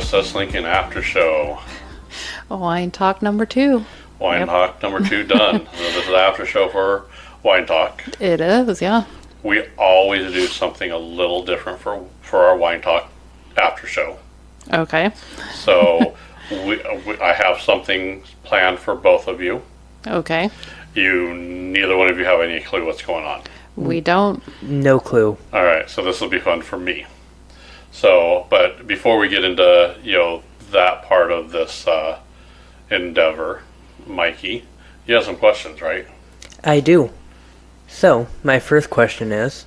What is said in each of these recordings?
SS Lincoln Aftershow. Wine Talk number 2. Wine Talk number 2 done. So this is the Aftershow for Wine Talk. It is, yeah. We always do something a little different for our Wine Talk Aftershow. Okay. So I have something planned for both of you. Okay. Neither one of you have any clue what's going on. We don't. No clue. All right, so this will be fun for me. So, but before we get into, that part of this endeavor, Mikey, you have some questions, right? I do. So, my first question is,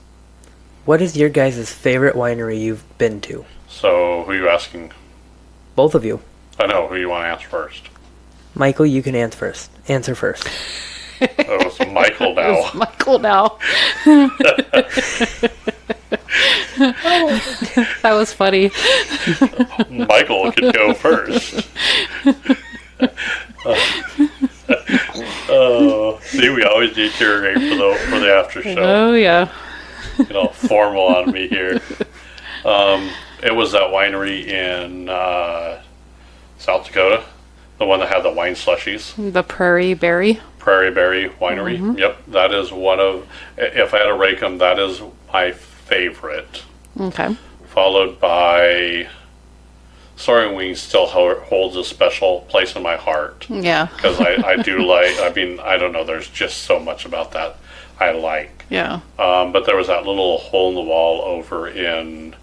what is your guys' favorite winery you've been to? So, who are you asking? Both of you. I know, who you want to ask first? Michael, you can answer first. Oh, it's Michael now. It's Michael now. That was funny. Michael could go first. See, we always deteriorate for the after show. Oh, yeah. Formal on me here. It was that winery in South Dakota, the one that had the wine slushies. The Prairie Berry Winery. Mm-hmm. Yep, that is one of, if I had to rate them, that is my favorite. Okay. Followed by Soaring Wings still holds a special place in my heart. Yeah. Because I do like, I don't know, there's just so much about that I like. Yeah. But there was that little hole in the wall over in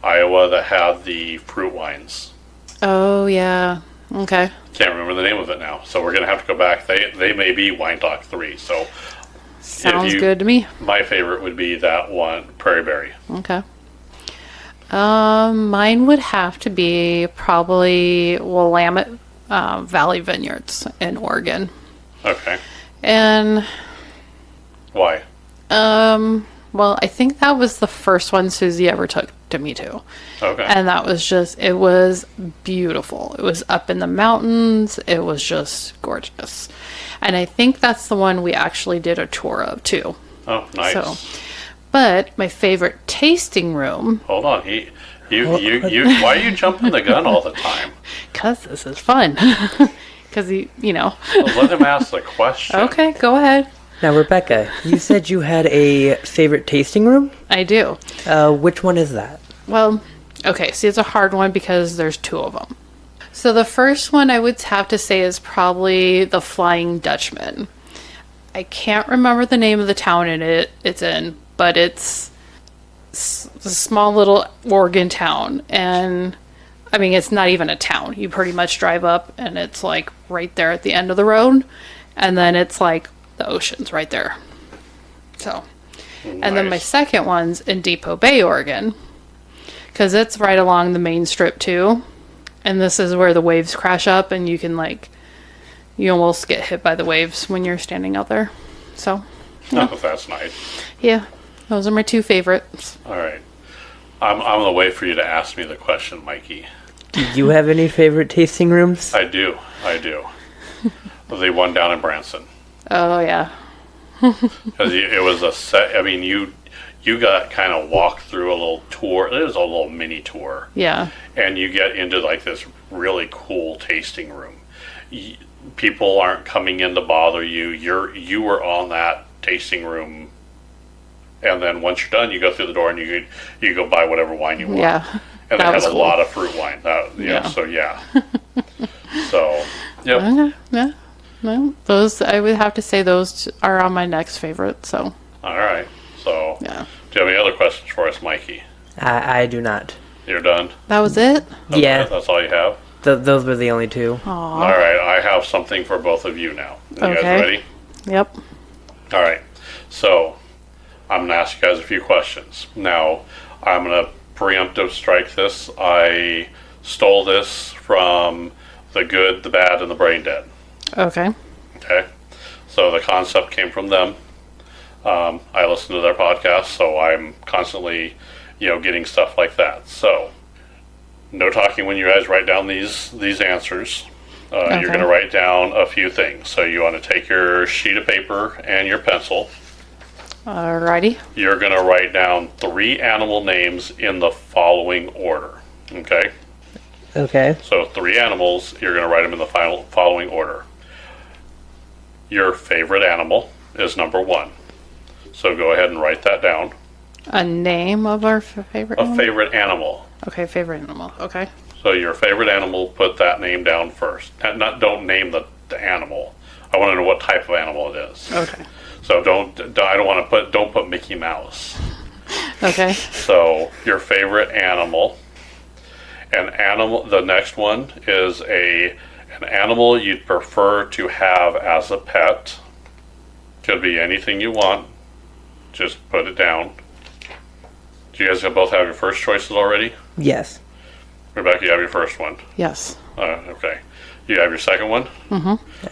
Iowa that had the fruit wines. Oh, yeah. Okay. Can't remember the name of it now, so we're gonna have to go back. They may be Wine Talk 3. So sounds good to me. My favorite would be that one, Prairie Berry. Okay. Mine would have to be probably Willamette Valley Vineyards in Oregon. Okay. And why? Well, I think that was the first one Susie ever took to me to. Okay. And that was it was beautiful. It was up in the mountains. It was just gorgeous. And I think that's the one we actually did a tour of too. Oh, nice. But my favorite tasting room. Hold on, why are you jumping the gun all the time? Because this is fun. Because Well, let him ask the question. Okay, go ahead. Now, Rebecca, you said you had a favorite tasting room? I do. Which one is that? Well, okay, see, it's a hard one because there's 2 of them. So the first one I would have to say is probably the Flying Dutchman. I can't remember the name of the town it's in, but it's a small little Oregon town. And, I mean, it's not even a town. You pretty much drive up and it's like right there at the end of the road. And then it's like the ocean's right there. So, nice. And then my second one's in Depot Bay, Oregon. Because it's right along the main strip too. And this is where the waves crash up and you can you almost get hit by the waves when you're standing out there. So, yeah. Oh, that's nice. Yeah, those are my 2 favorites. All right. I'm going to wait for you to ask me the question, Mikey. Do you have any favorite tasting rooms? I do. The one down in Branson. Oh, yeah. Because it was a set, I mean, you got kind of walked through a little tour. It was a little mini tour. Yeah. And you get into this really cool tasting room. People aren't coming in to bother you. You were on that tasting room, and then once you're done, you go through the door and you go buy whatever wine you want. Yeah. And they had a lot of fruit wine. So yeah. So yep. Okay. Yeah. No, those I would have to say those are on my next favorite. So. All right. So. Yeah. Do you have any other questions for us, Mikey? I do not. You're done? That was it? Yeah. That's all you have? Those were the only 2. Aww. All right. I have something for both of you now. You guys ready? Yep. All right. So I'm going to ask you guys a few questions. Now, I'm going to preemptive strike this. I stole this from The Good, the Bad, and the Brain Dead. Okay. Okay. So the concept came from them. I listen to their podcast, so I'm constantly, getting stuff like that. So, no talking when you guys write down these answers. Okay. You're going to write down a few things. So you want to take your sheet of paper and your pencil. Alrighty. You're going to write down 3 animal names in the following order. Okay? Okay. So 3 animals, you're going to write them in the following order. Your favorite animal is number 1. So go ahead and write that down. A name of our favorite A animal? favorite animal. Okay, favorite animal. Okay. So your favorite animal, put that name down first. Don't name the animal. I want to know what type of animal it is. Okay. So don't put Mickey Mouse. Okay. So your favorite animal. The next one is an animal you'd prefer to have as a pet. Could be anything you want. Just put it down. Do you guys both have your first choices already? Yes. Rebecca, you have your first one. Yes. Okay. You have your second one?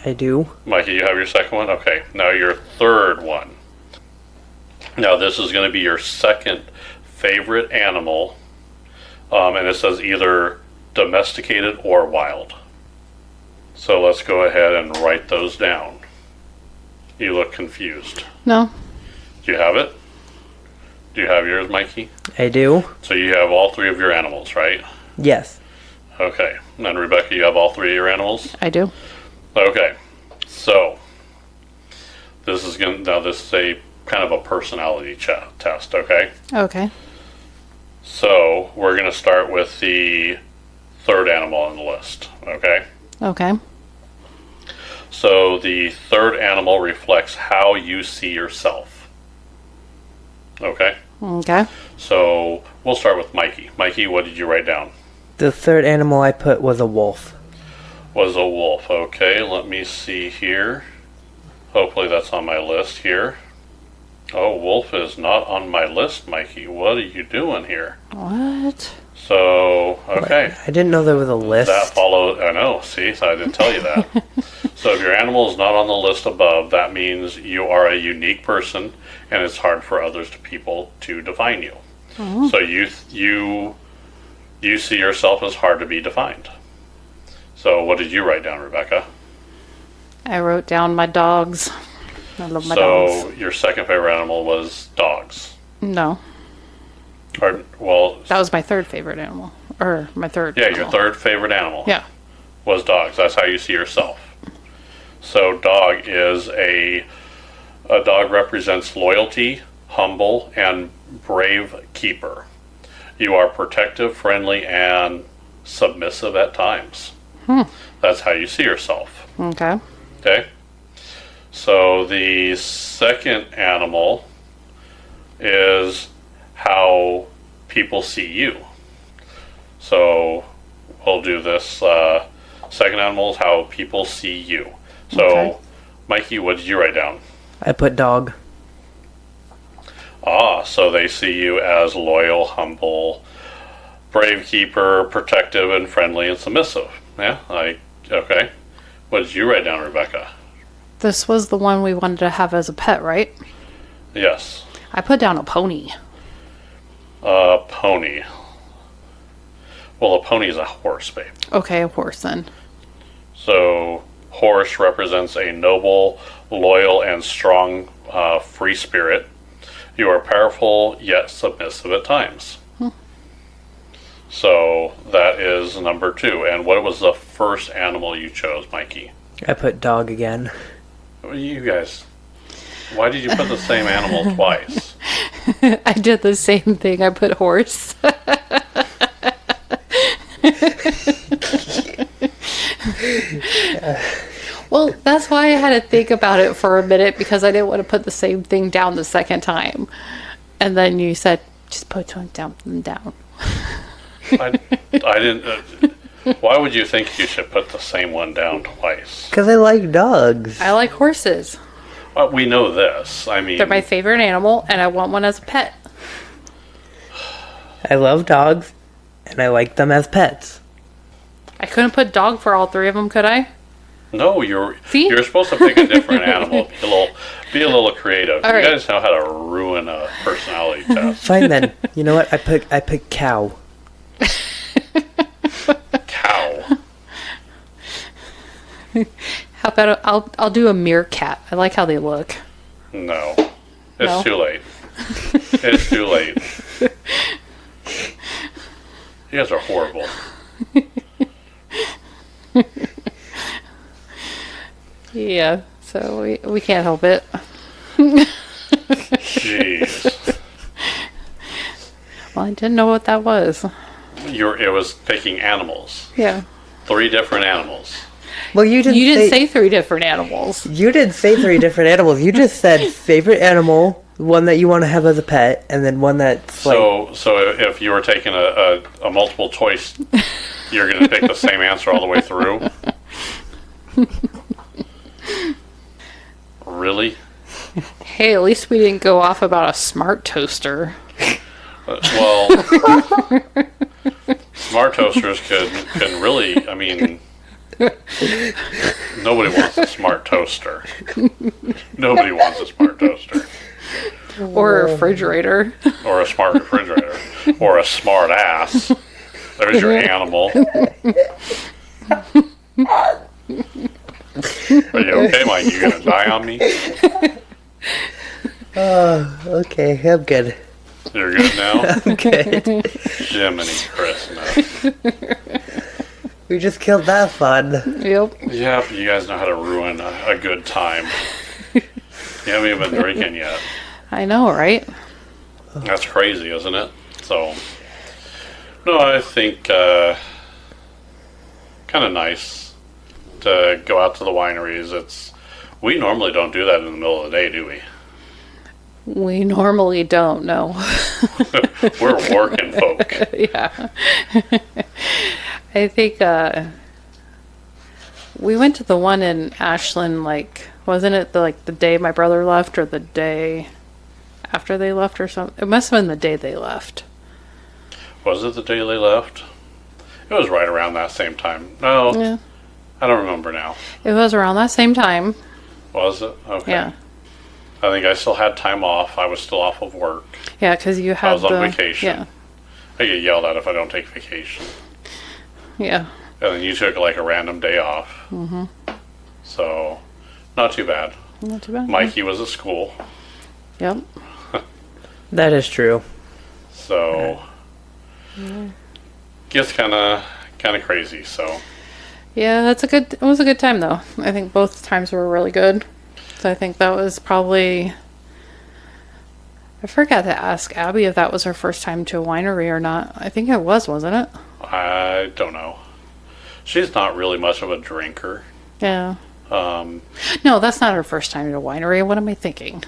I do. Mikey, you have your second one? Okay. Now your third one. Now this is going to be your second favorite animal. And it says either domesticated or wild. So let's go ahead and write those down. You look confused. No. Do you have it? Do you have yours, Mikey? I do. So you have all 3 of your animals, right? Yes. Okay. And then Rebecca, you have all 3 of your animals? I do. Okay. So this is a kind of a personality test, okay? Okay. So we're going to start with the third animal on the list, okay? Okay. So the third animal reflects how you see yourself. Okay? Okay. So we'll start with Mikey. Mikey, what did you write down? The third animal I put was a wolf. Was a wolf. Okay, let me see here. Hopefully that's on my list here. Oh, wolf is not on my list, Mikey. What are you doing here? What? So, okay. I didn't know there was a list. That follows, I know, see, so I didn't tell you that. So if your animal is not on the list above, that means you are a unique person and it's hard for others people to define you. So you see yourself as hard to be defined. So what did you write down, Rebecca? I wrote down my dogs. I love my dogs. So your second favorite animal was dogs. No. Well, That was my third favorite animal. Or my third yeah, animal. your third favorite animal Yeah. was dogs. That's how you see yourself. So dog is a dog represents loyalty, humble, and brave keeper. You are protective, friendly, and submissive at times. That's how you see yourself. Okay. Okay? So the second animal is how people see you. So we'll do this. Second animal is how people see you. So, Okay. Mikey, what did you write down? I put dog. So they see you as loyal, humble, brave keeper, protective, and friendly and submissive. Yeah, okay. What did you write down, Rebecca? This was the one we wanted to have as a pet, right? Yes. I put down a pony. Pony. Well, a pony is a horse, babe. Okay, a horse then. So, horse represents a noble, loyal, and strong free spirit. You are powerful yet submissive at times. So, that is number 2. And what was the first animal you chose, Mikey? I put dog again. You guys, why did you put the same animal twice? I did the same thing. I put horse. Well, that's why I had to think about it for a minute because I didn't want to put the same thing down the second time. And then you said, just put them down. I didn't. Why would you think you should put the same one down twice? Because I like dogs. I like horses. Well, we know this. I mean, They're my favorite animal, and I want one as a pet. I love dogs, and I like them as pets. I couldn't put dog for all 3 of them, could I? no, you're See? supposed to pick a different animal. Be a little creative. All You right. guys know how to ruin a personality test. Fine then. You know what? I pick cow. Cow. How about I'll do a meerkat. I like how they look. No, it's No? too late. It's too late. You guys are horrible. Yeah, so we can't help it. Jeez. Well, I didn't know what that was. It was picking animals. Yeah. 3 different animals. Well, you didn't. You didn't say 3 different animals. You didn't say 3 different animals. You just said favorite animal, one that you want to have as a pet, and then one that's like. So if you were taking a multiple choice, you're going to pick the same answer all the way through? Really? Hey, at least we didn't go off about a smart toaster. Well, smart toasters can really, I mean, nobody wants a smart toaster. Nobody wants a smart toaster. Or a refrigerator. Or a smart refrigerator. Or a smart ass. There's your animal. Are you okay, Mike? You gonna die on me? Okay, I'm good. You're good now? I'm good. Jiminy Christmas. We just killed that fun. Yep. Yep, you guys know how to ruin a good time. You haven't even been drinking yet. I know, right? That's crazy, isn't it? So, no, I think kind of nice to go out to the wineries. We normally don't do that in the middle of the day, do we? We normally don't know. We're working folk. Yeah. I think we went to the one in Ashland, like, wasn't it the day my brother left or the day after they left or something? It must have been the day they left. Was it the day they left? It was right around that same time. No, Yeah. I don't remember now. It was around that same time. Was it? Okay. Yeah. I think I still had time off. I was still off of work. Yeah, because you had I was on vacation. Yeah. I get yelled at if I don't take vacation. Yeah. And then you took like a random day off. Mm-hmm. So, not too bad. Not too bad. Mikey was at school. Yep. That is true. So, gets kind of crazy. So, Yeah, it was a good time though. I think both times were really good. So I think that was probably, I forgot to ask Abby if that was her first time to a winery or not. I think it was, wasn't it? I don't know. She's not really much of a drinker. Yeah. Um, No, that's not her first time to a winery. What am I thinking?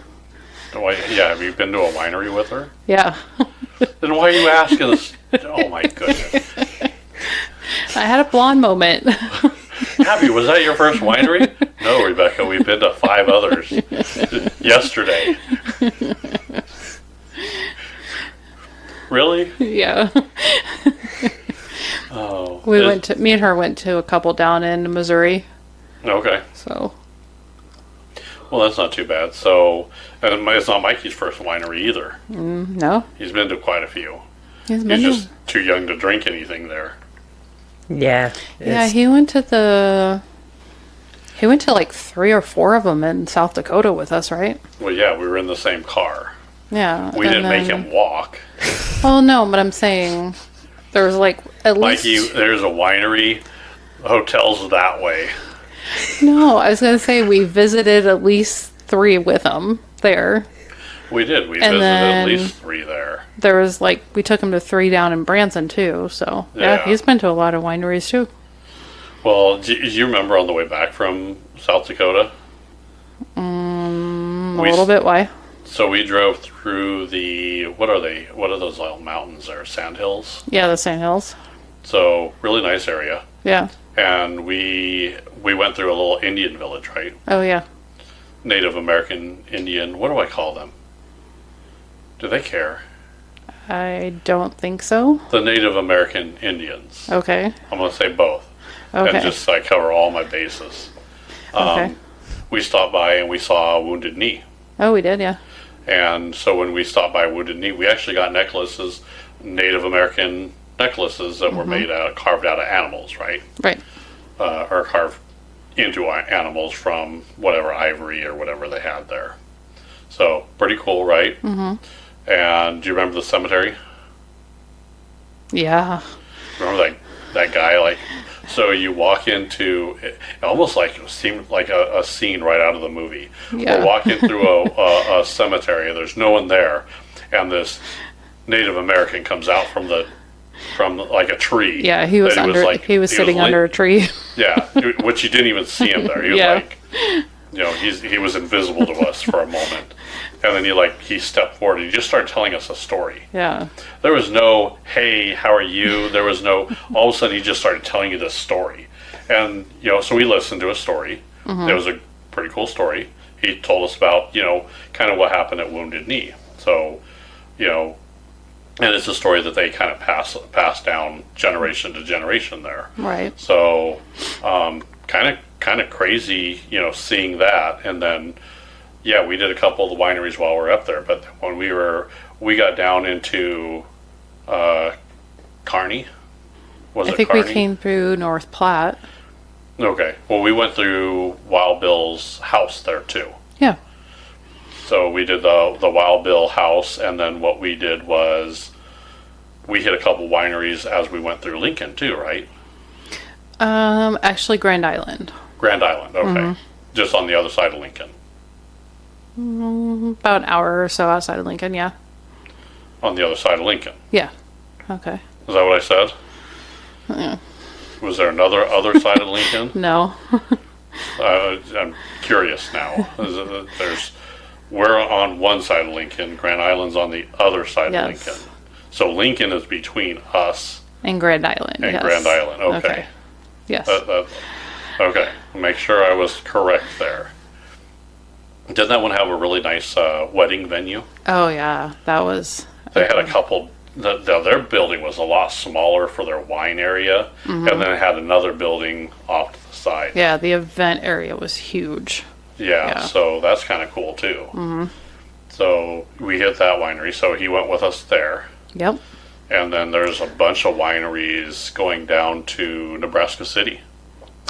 have you been to a winery with her? Yeah. Then why are you asking us? Oh my goodness. I had a blonde moment. Abby, was that your first winery? No, Rebecca, we've been to 5 others yesterday. Really? Yeah. Oh. Me and her went to a couple down in Missouri. Okay. So, Well, that's not too bad. So, and it's not Mikey's first winery either. no. He's been to quite a few. He's He's just too young to drink anything there. Yeah. Yeah, he went to like 3 or 4 of them in South Dakota with us, right? Well, yeah, we were in the same car. Yeah. We and didn't make then- him walk. Well, no, but I'm saying there was like at Mikey, least. there's a winery, hotels that way. No, I was gonna say we visited at least 3 with him there. We did. We And visited then- at least 3 there. There was like we took him to 3 down in Branson too. So yeah, Yeah. he's been to a lot of wineries too. Well, do you remember on the way back from South Dakota? A little bit. Why? So we drove through what are they? What are those little mountains there? Sand hills. Yeah, the Sand Hills. So really nice area. Yeah. And we went through a little Indian village, right? Oh yeah. Native American Indian. What do I call them? Do they care? I don't think so. The Native American Indians. Okay. I'm going to say both. Okay. And just so I cover all my bases. Okay. We stopped by and we saw a Wounded Knee. Oh, we did. Yeah. And so when we stopped by Wounded Knee, we actually got necklaces, Native American necklaces that were carved out of animals, right? Right. Or carved into animals from whatever ivory or whatever they had there. So pretty cool, right? Mm-hmm. And do you remember the cemetery? Yeah. Remember that guy like So you walk into it almost like it seemed like a scene right out of the movie. Yeah. We're walking through a cemetery. There's no one there, and this Native American comes out from like a tree. Yeah, he was sitting under a tree. Yeah, which you didn't even see him there. He was Yeah. like, he was invisible to us for a moment, and then he stepped forward and he just started telling us a story. Yeah. There was no, hey, how are you? There was no, all of a sudden he just started telling you this story. And, so we listened to a story. It was a pretty cool story. He told us about, kind of what happened at Wounded Knee. So, and it's a story that they kind of pass down generation to generation there. Right. So, kind of crazy, seeing that. And then, yeah, we did a couple of the wineries while we were up there. But when we got down into Kearney. I think we came through North Platte. Okay. Well, we went through Wild Bill's house there too. Yeah. So we did the Wild Bill house, and then what we did was we hit a couple wineries as we went through Lincoln too, right? Actually, Grand Island. Grand Island. Okay. Just on the other side of Lincoln. About an hour or so outside of Lincoln. Yeah. On the other side of Lincoln. Yeah. Okay. Is that what I said? Yeah. Was there another other side of Lincoln? No. I'm curious now. We're on one side of Lincoln. Grand Island's on the other side of Lincoln. So Lincoln is between us and Grand Island. and Grand Island. Okay. Yes. Okay. Make sure I was correct there. Didn't that one have a really nice wedding venue? Oh yeah, that was. They had a couple. Their building was a lot smaller for their wine area, and then it had another building off to the side. Yeah, the event area was huge. Yeah. So that's kind of cool too. So we hit that winery. So he went with us there. Yep. And then there's a bunch of wineries going down to Nebraska City.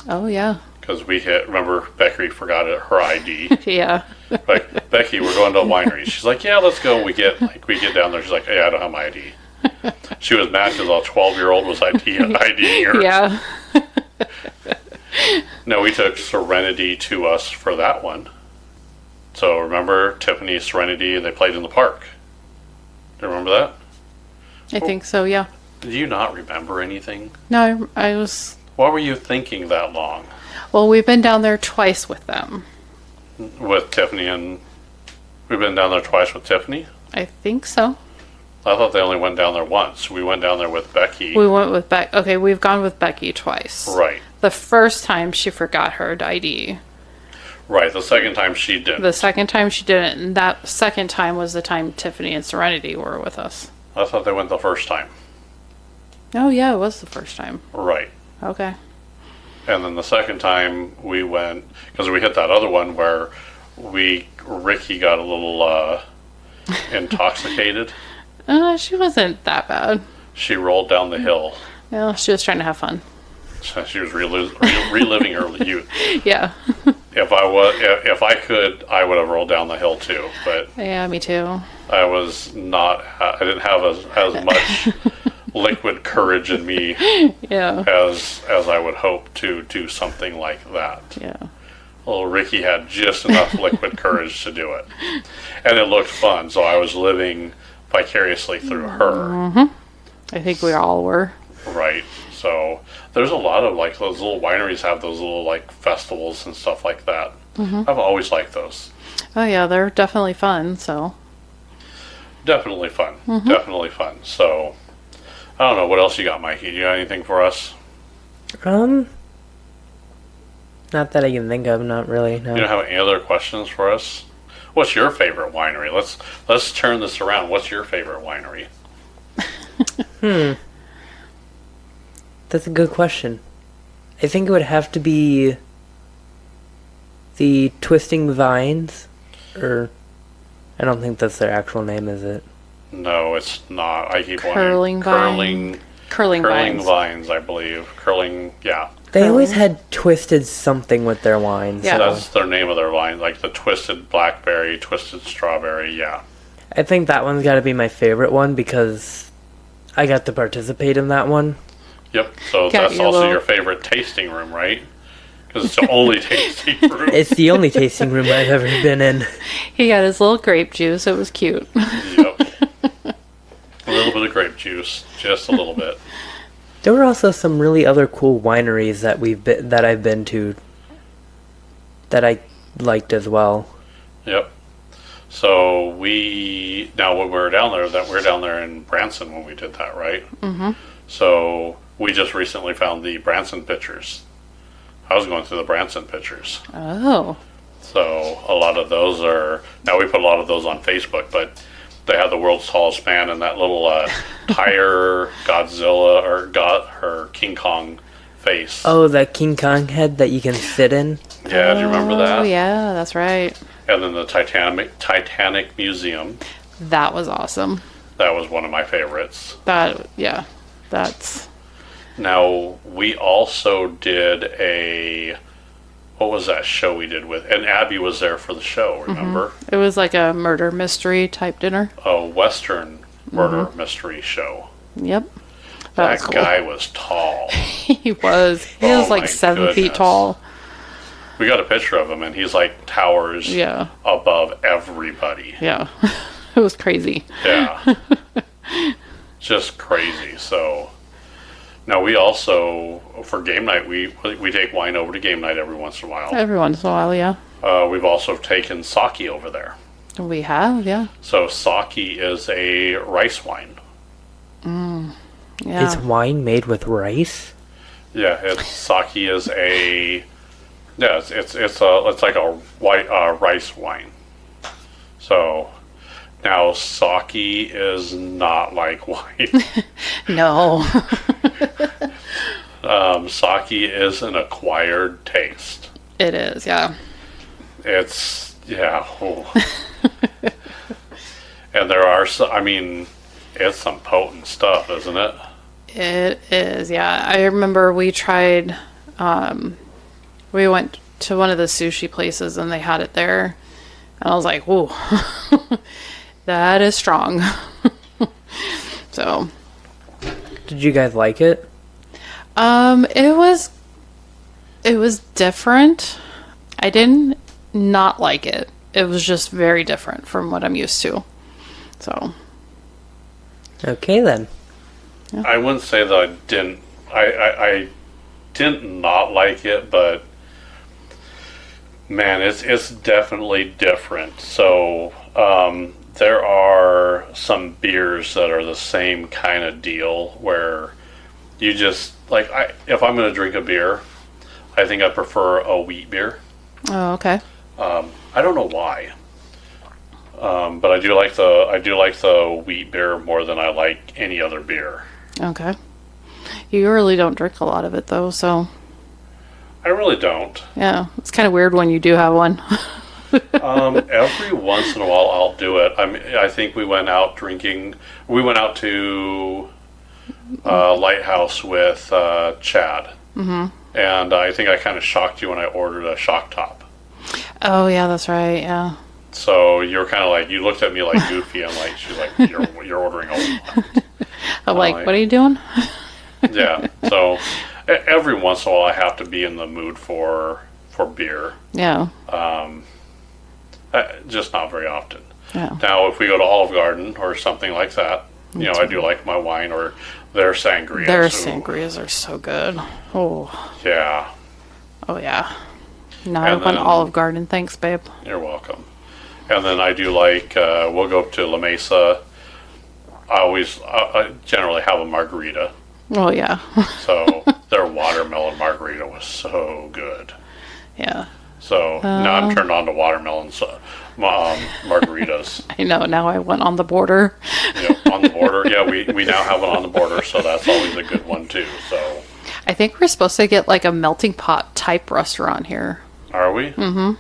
Oh yeah. Because remember, Becky forgot her ID. Yeah. Like, Becky, we're going to a winery. She's like, yeah, let's go. We get down there. She's like, hey, I don't have my ID. She was mad because a 12-year-old was IDing her. Yeah. No, we took Serenity to us for that one. So remember Tiffany, Serenity, and they played in the park. Do you remember that? I think so. Yeah. Do you not remember anything? No, I was. What were you thinking that long? Well, we've been down there twice with them. With Tiffany and... We've been down there twice with Tiffany? I think so. I thought they only went down there once. We went down there with Becky. We went with Becky. Okay, we've gone with Becky twice. Right. The first time she forgot her ID. Right, the second time she didn't. The second time she didn't, and that second time was the time Tiffany and Serenity were with us. I thought they went the first time. Oh yeah, it was the first time. Right. Okay. And then the second time we went, because we hit that other one where Ricky got a little intoxicated. She wasn't that bad. She rolled down the hill. Well, she was trying to have fun. She was reliving her youth. Yeah. If I could, I would have rolled down the hill too. But Yeah, me too. I didn't have as much liquid courage in me Yeah. as I would hope to do something like that. Yeah. Well, Ricky had just enough liquid courage to do it. And it looked fun, so I was living vicariously through her. I think we all were. Right. So there's a lot of those little wineries have those little festivals and stuff like that. I've always liked those. Oh yeah, they're definitely fun, so. Definitely fun. Definitely fun. So I don't know, what else you got, Mikey? You got anything for us? Not that I can think of, not really, no. You don't have any other questions for us? What's your favorite winery? Let's turn this around. What's your favorite winery? That's a good question. I think it would have to be the Twisting Vines, or I don't think that's their actual name, is it? No, it's not. I keep Curling wondering. Curling Curling vines. vines, I believe. Curling, yeah. They always had twisted something with their wines. Yeah. So That's their name of their wine, like the twisted blackberry, twisted strawberry, yeah. I think that one's got to be my favorite one because I got to participate in that one. Yep. So Got that's you a also little- your favorite tasting room, right? Because it's the only tasting room. It's the only tasting room I've ever been in. He got his little grape juice. It was cute. Yep. A little bit of grape juice, just a little bit. There were also some really other cool wineries that I've been to that I liked as well. Yep. So when we were down there in Branson when we did that, right? Mm-hmm. So we just recently found the Branson pictures. I was going through the Branson pictures. Oh. So a lot of those now we put a lot of those on Facebook, but they have the world's tallest man and that little tire Godzilla or King Kong face. Oh, that King Kong head that you can sit in? Yeah, do you remember that? Oh, yeah, that's right. And then the Titanic Museum. That was awesome. That was one of my favorites. That's... Now, we also did what was that show we did with, and Abby was there for the show, remember? Mm-hmm. It was like a murder mystery type dinner. A Western murder mystery show. Yep. That was cool. guy was tall. He was. He Oh was like my 7 feet goodness. tall. We got a picture of him, and he's like towers Yeah. above everybody. Yeah. It was crazy. Yeah. Just crazy. So now we also, for game night, we take wine over to game night every once in a while. Every once in a while, yeah. We've also taken sake over there. We have, yeah. So sake is a rice wine. Yeah. Is wine made with rice? Yeah, sake is it's like a white rice wine. So now sake is not like wine. No. Sake is an acquired taste. It is, yeah. It's oh. And there are it's some potent stuff, isn't it? It is, yeah. I remember we tried, we went to one of the sushi places and they had it there. And I was like, whoa, that is strong. So, Did you guys like it? it was different. I didn't not like it. It was just very different from what I'm used to. So, Okay then. I wouldn't say that I didn't. I didn't not like it, but man, it's definitely different. So there are some beers that are the same kind of deal where you just like if I'm going to drink a beer, I think I prefer a wheat beer. oh, okay. I don't know why. But I do like the wheat beer more than I like any other beer. Okay. You really don't drink a lot of it though, so I really don't. yeah, it's kind of weird when you do have one. Every once in a while I'll do it. I think we went out drinking. We went out to Lighthouse with Chad. Mm-hmm. And I think I kind of shocked you when I ordered a shock top. Oh yeah, that's right. Yeah. So you're kind of like, you looked at me like goofy. I'm like, she's like, you're ordering a lot. I'm like, like- what are you doing? Yeah. So every once in a while I have to be in the mood for beer. Yeah. Just not very often. Yeah. Now, if we go to Olive Garden or something like that, I do like my wine or their sangrias. Their Ooh, sangrias are so good. Oh. Yeah, Oh yeah. Now And I've gone to then- Olive Garden. Thanks, babe. you're welcome. And then I do like, we'll go up to La Mesa. I generally have a margarita. Oh yeah. So their watermelon margarita was so good. Yeah. So now I'm turned on to watermelon margaritas. I know. Now I went on the border. On the border. Yeah, we now have it on the border, so that's always a good one too. So I think we're supposed to get like a melting pot type restaurant here. are we? Mm-hmm.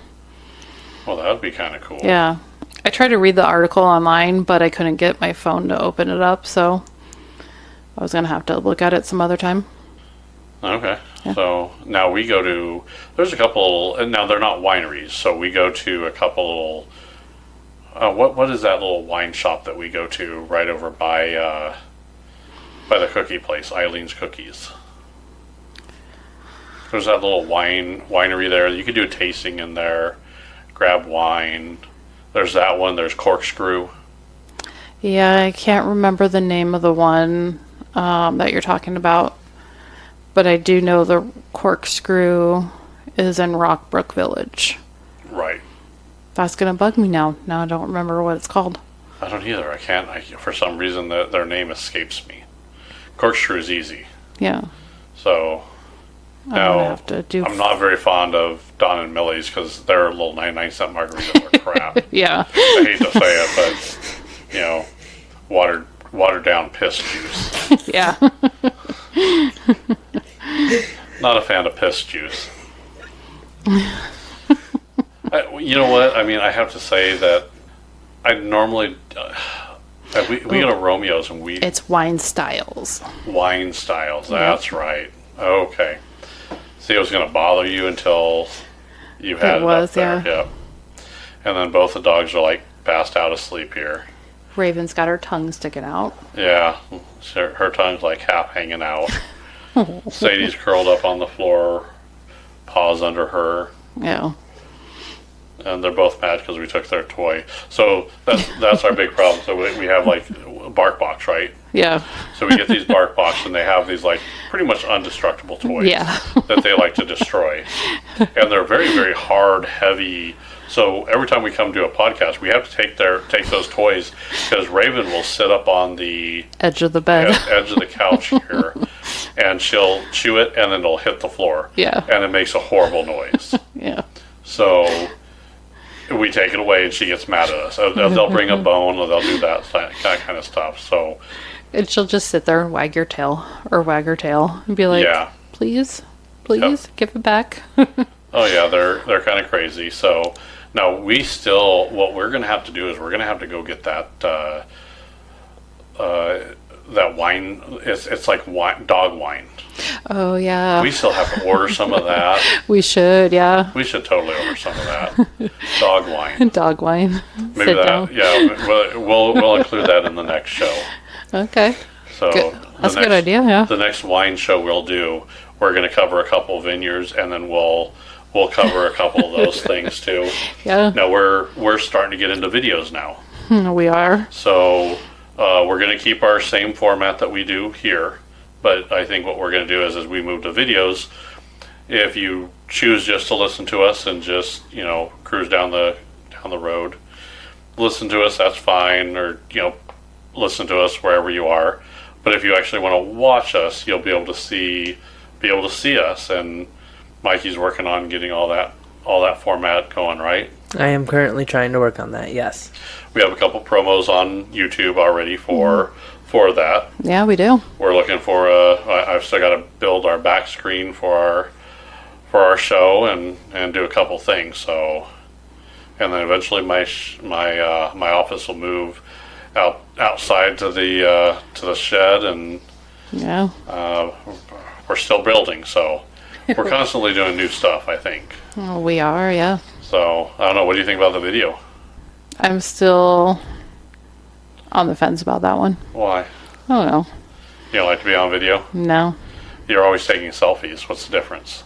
Well, that would be kind of cool. Yeah. I tried to read the article online, but I couldn't get my phone to open it up, so I was gonna have to look at it some other time. Okay. So now we go to, there's a couple, and now they're not wineries, so we go to a couple little, what is that little wine shop that we go to right over by the cookie place, Eileen's Cookies? There's that little winery there. You could do a tasting in there, grab wine. There's that one. There's Corkscrew. Yeah, I can't remember the name of the one that you're talking about, but I do know the Corkscrew is in Rockbrook Village. Right. That's gonna bug me now. Now I don't remember what it's called. I don't either. I can't. For some reason, their name escapes me. Corkscrew is easy. Yeah. So I'm gonna have to do. I'm not very fond of Don and Millie's because their little 99-cent margaritas are crap. Yeah. I hate to say it, but you know, watered down piss juice. Yeah. Not a fan of piss juice. You know what? I mean, I have to say that I normally we go to Romeo's and we It's Wine Styles. wine styles. That's right. Okay. See, it was going to bother you until you had it was, up there. yeah. Yep. And then both the dogs are like passed out asleep here. Raven's got her tongue sticking out. Yeah, her tongue's like half hanging out. Sadie's curled up on the floor, paws under her, Yeah. and they're both mad because we took their toy. So that's our big problem. So we have like a bark box, right? Yeah. So we get these bark box, and they have these like pretty much indestructible toys Yeah. that they like to destroy, and they're very, very hard, heavy. So every time we come to a podcast, we have to take those toys because Raven will sit up on the Edge of the bed. edge of the couch here, and she'll chew it, and then it'll hit the floor. Yeah. And it makes a horrible noise. Yeah. So we take it away, and she gets mad at us. They'll bring a bone, or they'll do that kind of stuff. So And she'll just sit there and wag your tail or wag her tail and be like, yeah. please, give it back. Oh yeah, they're kind of crazy. So now what we're gonna have to do is we're gonna have to go get that that wine. It's like dog wine. Oh, yeah. We still have to order some of that. We should, yeah. We should totally order some of that dog wine. Dog wine. Maybe Sit that. down. Yeah, we'll include that in the next show. Okay. So Good. That's the a good idea, yeah. The next wine show we'll do, we're going to cover a couple of vineyards, and then we'll cover a couple of those things too. Yeah. Now we're starting to get into videos now. We are. So we're going to keep our same format that we do here, but I think what we're going to do is as we move to videos, if you choose just to listen to us and just cruise down the road, listen to us, that's fine, or listen to us wherever you are. But if you actually want to watch us, you'll be able to see us. And Mikey's working on getting all that format going, right? I am currently trying to work on that, yes. We have a couple promos on YouTube already for that. Yeah, we do. We're looking for I've still got to build our back screen for our show and do a couple things. So, and then eventually my office will move outside to the shed, and Yeah. we're still building. So we're constantly doing new stuff, I think. Oh, we are, yeah. So I don't know. What do you think about the video? I'm still on the fence about that one. Why? I don't know. You don't like to be on video? No. You're always taking selfies. What's the difference?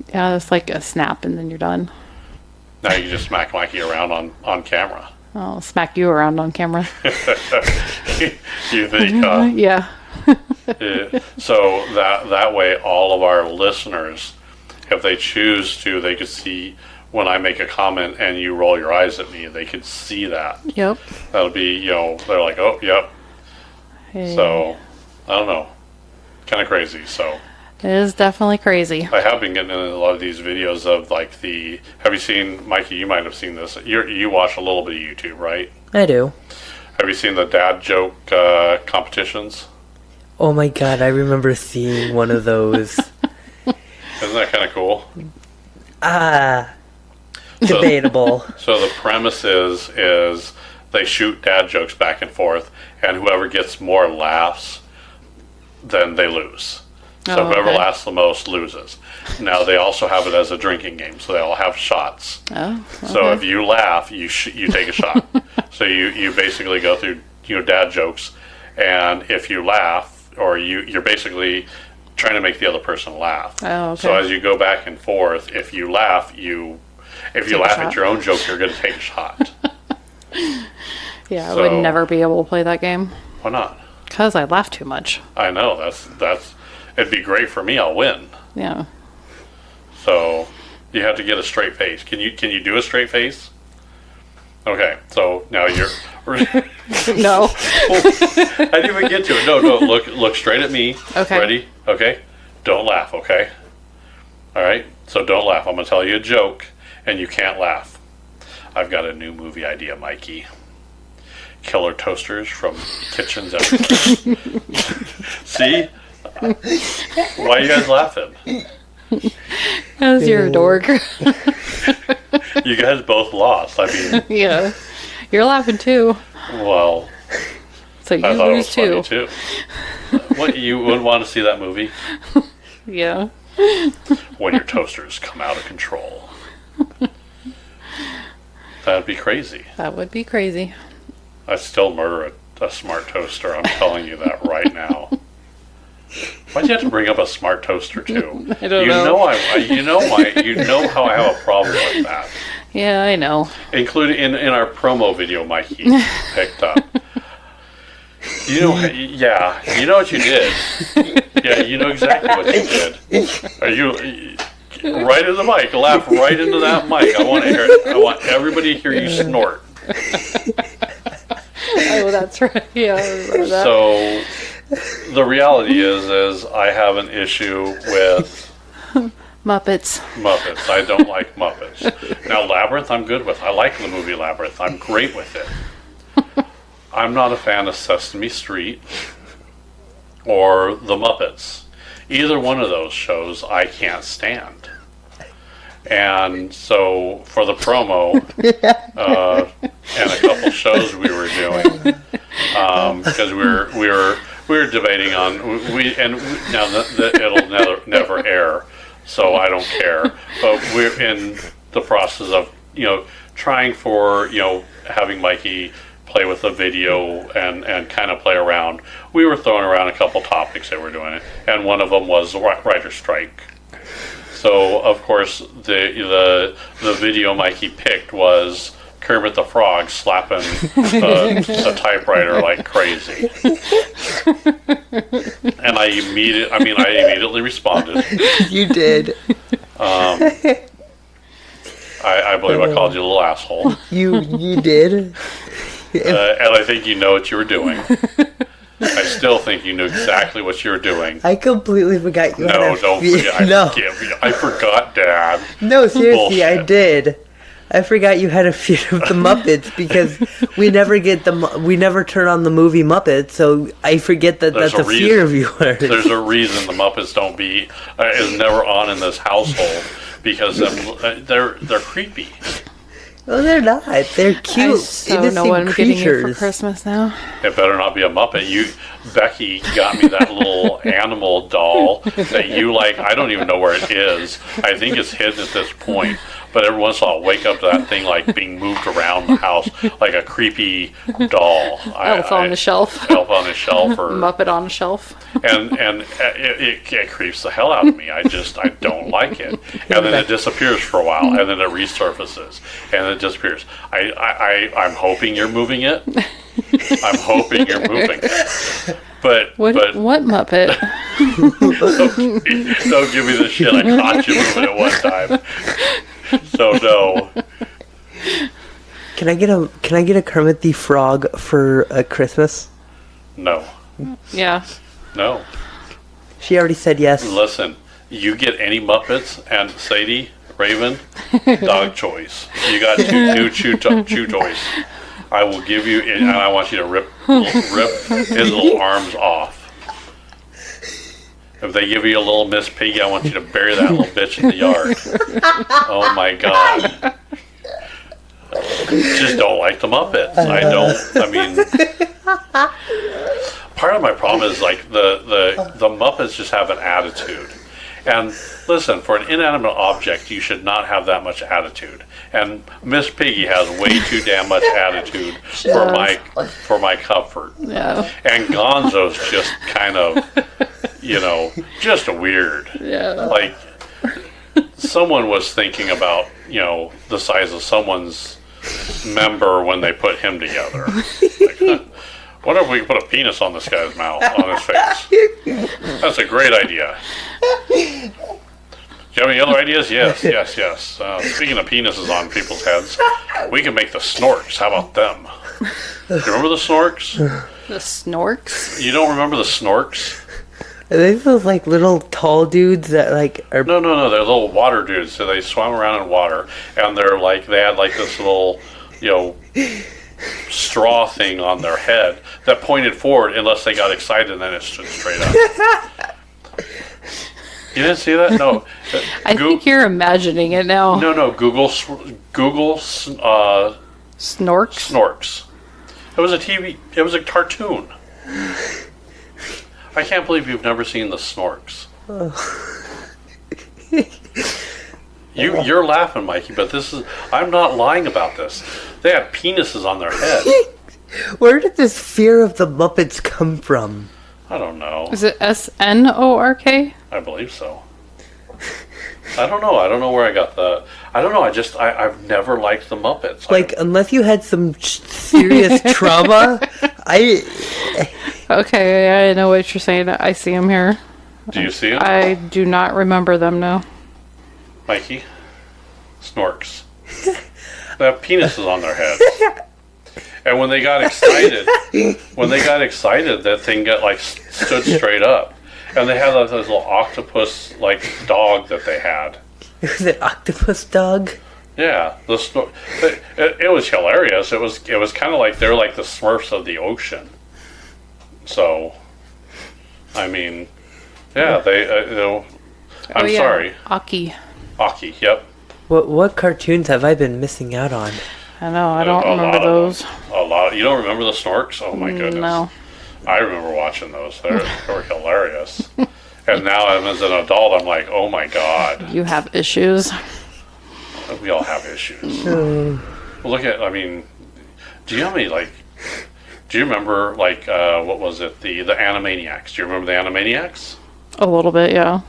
Yeah, it's like a snap and then you're done. Now you just smack Mikey around on camera. I'll smack you around on camera. You think? Yeah. Yeah. So that way, all of our listeners, if they choose to, they could see when I make a comment and you roll your eyes at me. They could see that. Yep. That'll be, they're like, oh, yep. Hey. So I don't know, kind of crazy. So It is definitely crazy. I have been getting into a lot of these videos of like have you seen, Mikey, you might have seen this. You watch a little bit of YouTube, right? I do. Have you seen the dad joke competitions? Oh my god, I remember seeing one of those. Isn't that kind of cool? Debatable. So the premise is they shoot dad jokes back and forth, and whoever gets more laughs, then they lose. So Oh, whoever okay. laughs the most loses. Now they also have it as a drinking game, so they all have shots. Oh. So okay. if you laugh, you take a shot. So you basically go through dad jokes, and if you laugh, or you're basically trying to make the other person laugh. Oh, okay. So as you go back and forth, if you laugh, if you laugh shot. at your own joke, you're going to take a shot. Yeah, I So- would never be able to play that game Why not? because I laugh too much. I know that's. It'd be great for me. I'll win. Yeah. So you have to get a straight face. Can you do a straight face? Okay, so now you're. No. I didn't even get to it. No, look straight at me. Okay. Ready? Okay. Don't laugh. Okay. All right. So don't laugh. I'm gonna tell you a joke, and you can't laugh. I've got a new movie idea, Mikey. Killer toasters from kitchens everywhere. See? Why are you guys laughing? Because you're a dork. You guys both lost. I mean, Yeah. You're laughing too. well, So you I thought it lose was funny too. What, you wouldn't want to see that movie? Yeah. When your toasters come out of control. That'd be crazy. That would be crazy. I'd still murder a smart toaster. I'm telling you that right now. Why'd you have to bring up a smart toaster too? I don't you know. You know how I have a problem with that. Yeah, I know. Including in our promo video, Mikey picked up. You know what you did. Yeah, you know exactly what you did. Are you right in the mic? Laugh right into that mic. I want to hear it. I want everybody to hear you snort. Oh, that's right. Yeah, I remember that. So the reality is I have an issue with Muppets. Muppets. I don't like Muppets. Now Labyrinth I'm good with. I like the movie Labyrinth. I'm great with it. I'm not a fan of Sesame Street or the Muppets. Either one of those shows I can't stand. And so for the promo and a couple shows we were doing, because we were debating on now it'll never air, so I don't care. But we're in the process of trying for having Mikey play with the video and kind of play around. We were throwing around a couple topics that we're doing it, and one of them was the writer's strike. So of course the video Mikey picked was Kermit the Frog slapping a typewriter like crazy, and I immediately responded. You did. I believe I called you a little asshole, You did. and I think you know what you were doing. I still think you knew exactly what you were doing. I completely forgot you had No, a don't fe- forget. No, I forgot, Dad. no, seriously, I Bullshit. did. I forgot you had a fear of the Muppets because we never turn on the movie Muppets, so I forget that There's that's a a fear reason. of yours. There's a reason the Muppets don't be is never on in this household because they're creepy. No, they're not. They're cute, I so innocent know what I'm getting you for creatures. Christmas now. It better not be a Muppet. Becky got me that little animal doll that you like. I don't even know where it is. I think it's hidden at this point. But every once in a while, I'll wake up to that thing like being moved around the house like a creepy doll. Elf on the shelf. Elf on the shelf, or Muppet on a shelf. and it creeps the hell out of me. I don't like it. And then it disappears for a while, and then it resurfaces, and it disappears. I'm hoping you're moving it. I'm hoping you're moving it. But What Muppet? don't give me the shit. I caught you moving it one time. So no. Can I get a Kermit the Frog for Christmas? No. Yeah. No. She already said yes. Listen, you get any Muppets and Sadie, Raven, dog choice. You got two new chew toys. I will give you, and I want you to rip his little arms off. If they give you a little Miss Piggy, I want you to bury that little bitch in the yard. Oh my God. Just don't like the Muppets. Part of my problem is like the Muppets just have an attitude. And listen, for an inanimate object, you should not have that much attitude. And Miss Piggy has way too damn much attitude for my comfort. Yeah. And Gonzo's just kind of, just weird. Yeah. Like, someone was thinking about, the size of someone's member when they put him together. Like, what if we put a penis on this guy's mouth, on his face? That's a great idea. Do you have any other ideas? Yes. Speaking of penises on people's heads, we can make the snorks. How about them? Do you remember the snorks? The snorks? You don't remember the snorks? Are they those like little tall dudes that like are? No. They're little water dudes. So they swam around in water, and they had like this little, straw thing on their head that pointed forward unless they got excited, and then it stood straight up. You didn't see that? No. I think you're imagining it now. No. Google Snorks? snorks. It was a TV. It was a cartoon. I can't believe you've never seen the snorks. You're laughing, Mikey, but I'm not lying about this. They have penises on their head. Where did this fear of the Muppets come from? I don't know. Is it SNORK? I believe so. I don't know. I don't know where I got the. I don't know. I've never liked the Muppets. Like, unless you had some serious trauma, Okay, I know what you're saying. I see them here. Do you see them? I do not remember them, no. Mikey? Snorks. They have penises on their heads. And when they got excited, that thing stood straight up. And they had this little octopus dog that they had. Was it octopus dog? Yeah, it was hilarious. It was kind of like they're like the Smurfs of the ocean. So, I mean, yeah, they. I'm sorry. Aki. Aki. Yep. What cartoons have I been missing out on? I know. I don't remember those. A lot. You don't remember the Snorks? Oh my goodness. No. I remember watching those. They were hilarious. And now, as an adult, I'm like, oh my god. You have issues. We all have issues. Well, look at. I mean, do you have any Do you remember what was it? The Animaniacs. Do you remember the Animaniacs? A little bit, yeah.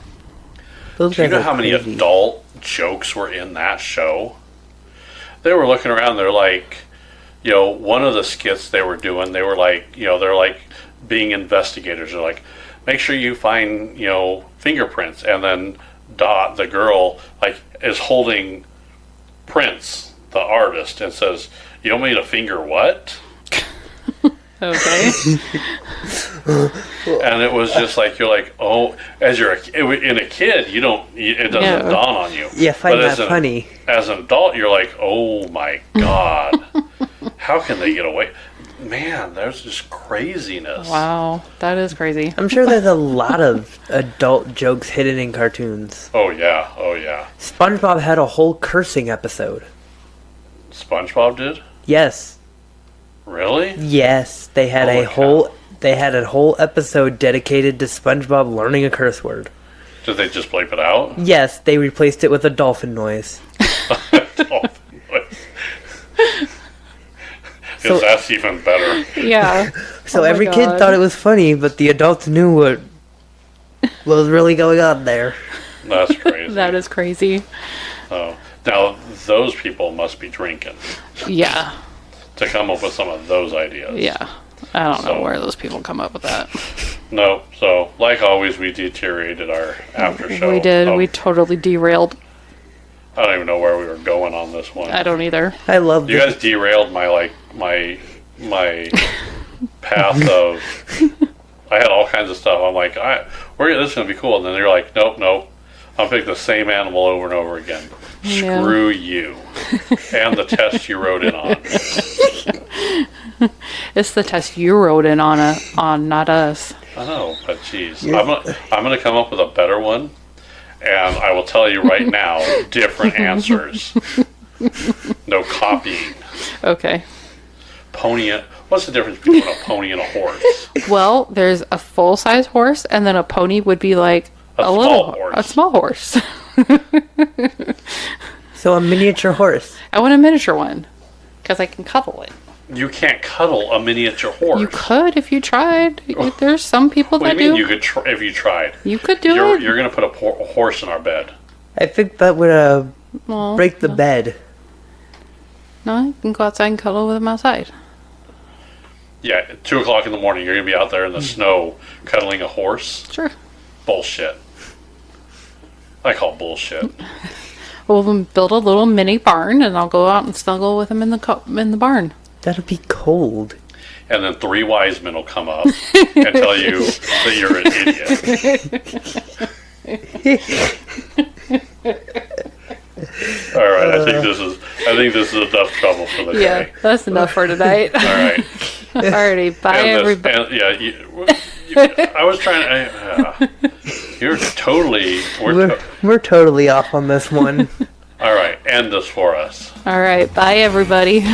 Do you know how many adult jokes were in that show? They were looking around. They're like, one of the skits they were doing. They were like, they're like being investigators. They're like, make sure you find fingerprints. And then Dot, the girl, is holding Prince, the artist, and says, "You want me to finger what?" Okay. And it was just like, you're like, oh, as you're in a kid, it doesn't dawn on you. Yeah, find that funny. As an adult, you're like, oh my god, how can they get away? Man, there's just craziness. Wow, that is crazy. I'm sure there's a lot of adult jokes hidden in cartoons. Oh yeah. SpongeBob had a whole cursing episode. SpongeBob did? Yes. Really? Yes, they had a whole episode dedicated to SpongeBob learning a curse word. Did they just bleep it out? Yes, they replaced it with a dolphin noise. Dolphin noise. Because that's even better. Yeah. So Oh my every kid God. thought it was funny, but the adults knew what was really going on there. That's crazy. That is crazy. Oh, now those people must be drinking Yeah. to come up with some of those ideas. Yeah. I don't know So- where those people come up with that. No, so like always, we deteriorated our after show. We did. Oh, We totally derailed. I don't even know where we were going on this one. I don't either. I love You this. guys derailed my path of. I had all kinds of stuff. I'm like, this is gonna be cool, and then you're like, nope. I'll pick the same animal over and over again. Yeah. Screw you, and the test you wrote in on. It's the test you wrote in on, not us. I know, but geez, I'm gonna come up with a better one, and I will tell you right now, different answers. No copying. Okay. What's the difference between a pony and a horse? Well, there's a full-size horse, and then a pony would be like A small horse. So a miniature horse. I want a miniature one because I can cuddle it. You can't cuddle a miniature horse. You could if you tried. There's some people What that do you mean do. you could if you tried? You could do You're it. going to put a horse in our bed. I think that would Well, break the bed. no, you can go outside and cuddle with them outside. Yeah, at 2 o'clock in the morning, you're going to be out there in the snow cuddling a horse? Sure. Bullshit. I call bullshit. We'll build a little mini barn, and I'll go out and snuggle with them in the barn. That'll be cold. And then 3 wise men will come up and tell you that you're an idiot. All right, I think this is enough trouble for the Yeah, day. that's enough for tonight. All right. Alrighty, bye everybody. I was trying to. You're totally. We're totally off on this one. All right, end this for us. Alright, bye everybody.